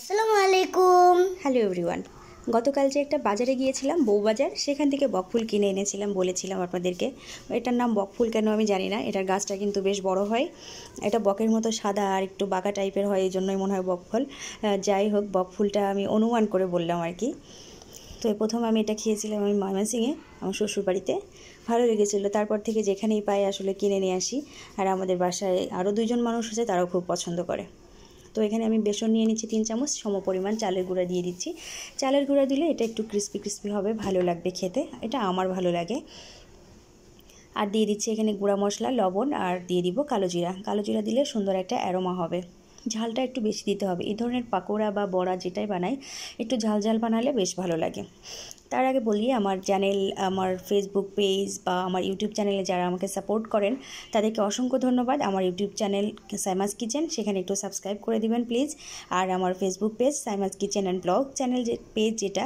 আসসালামু আলাইকুম। Hello everyone. গতকাল যে একটা বাজারে গিয়েছিলাম, বউবাজার, সেখান থেকে বকফুল কিনে এনেছিলাম, বলেছিলাম আপনাদেরকে। এটার নাম বকফুল কেন আমি জানি না, এটার গাছটা কিন্তু বেশ বড় হয়। এটা বকের মতো সাদা আর একটু বাঁকা টাইপের হয়, এই জন্যই মনে হয় বকফুল। যাই হোক, বকফুলটা আমি অনুমান করে বললাম আর কি। তো প্রথম আমি এটা খেয়েছিলাম আমি ময়মনসিংহে, আমার শ্বশুরবাড়িতে। ভালো লেগেছিলো। তারপর থেকে যেখানেই পাই আসলে কিনে নিয়ে আসি। আর আমাদের বাসায় আরও দুজন মানুষ আছে, তারাও খুব পছন্দ করে। তো এখানে আমি বেসন নিয়ে নিচ্ছি 3 চামচ, সমপরিমাণ চালের গুঁড়া দিয়ে দিচ্ছি। চালের গুঁড়া দিলে এটা একটু ক্রিস্পি ক্রিস্পি হবে, ভালো লাগবে খেতে, এটা আমার ভালো লাগে। আর দিয়ে দিচ্ছি এখানে গুঁড়া মশলা, লবণ, আর দিয়ে দিব কালো জিরা। কালো জিরা দিলে সুন্দর একটা অ্যারোমা হবে। ঝালটা একটু বেশি দিতে হবে। এই ধরনের পাকোড়া বা বড়া যেটাই বানাই, একটু ঝাল ঝাল বানালে বেশ ভালো লাগে। তার আগে বলি, আমার চ্যানেল, আমার ফেসবুক পেজ বা আমার ইউটিউব চ্যানেলে যারা আমাকে সাপোর্ট করেন তাদেরকে অসংখ্য ধন্যবাদ। আমার ইউটিউব চ্যানেল সাইমাস কিচেন, সেখানে একটু সাবস্ক্রাইব করে দিবেন প্লিজ। আর আমার Facebook page Saima's kitchen and blog channel যে পেজ, যেটা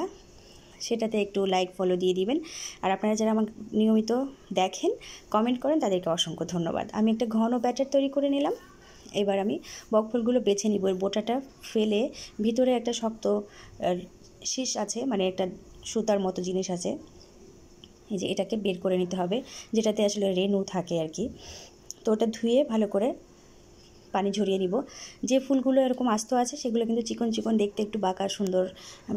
সেটাতে একটু লাইক ফলো দিয়ে দিবেন। আর আপনারা যারা আমাকে নিয়মিত দেখেন, কমেন্ট করেন, তাদেরকে অসংখ্য ধন্যবাদ। আমি একটা ঘন ব্যাটার তৈরি করে নিলাম। এবার আমি বকফুলগুলো বেছে নিব। এর বোটাটা ফেলে ভিতরে একটা শক্ত শীষ আছে, মানে একটা সুতার মতো জিনিস আছে, এই যে এটাকে বের করে নিতে হবে, যেটাতে আসলে রেণু থাকে আর কি। তো ওটা ধুয়ে ভালো করে পানি ঝরিয়ে নিব। যে ফুলগুলো এরকম আস্ত আছে সেগুলো কিন্তু চিকন চিকন, দেখতে একটু বাঁকা সুন্দর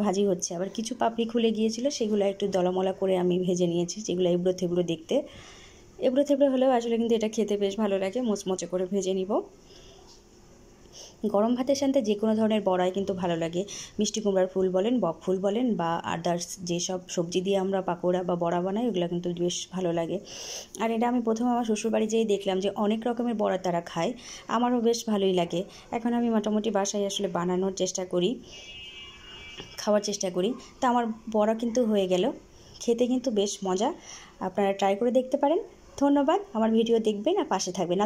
ভাজি হচ্ছে। আবার কিছু পাপড়ি খুলে গিয়েছিল, সেগুলো একটু দলামলা করে আমি ভেজে নিয়েছি, যেগুলো এবড়ো থেবড়ো দেখতে। এবড়ো থেবড়ো হলেও আসলে কিন্তু এটা খেতে বেশ ভালো লাগে, মোচমোচে করে ভেজে নিব। গরম ভাতের সাথে যে কোনো ধরনের বড়াই কিন্তু ভালো লাগে। মিষ্টি কুমড়ার ফুল বলেন, বক ফুল বলেন, বা আদার্স যেসব সবজি দিয়ে আমরা পাকোড়া বা বড়া বানাই, ওগুলো কিন্তু বেশ ভালো লাগে। আর এটা আমি প্রথম আমার শ্বশুরবাড়ি যেয়ে দেখলাম যে অনেক রকমের বড়া তারা খায়, আমারও বেশ ভালোই লাগে। এখন আমি মোটামুটি বাসায় আসলে বানানোর চেষ্টা করি, খাওয়ার চেষ্টা করি। তা আমার বড়া কিন্তু হয়ে গেল, খেতে কিন্তু বেশ মজা। আপনারা ট্রাই করে দেখতে পারেন। ধন্যবাদ। আমার ভিডিও দেখবেন আর পাশে থাকবেন।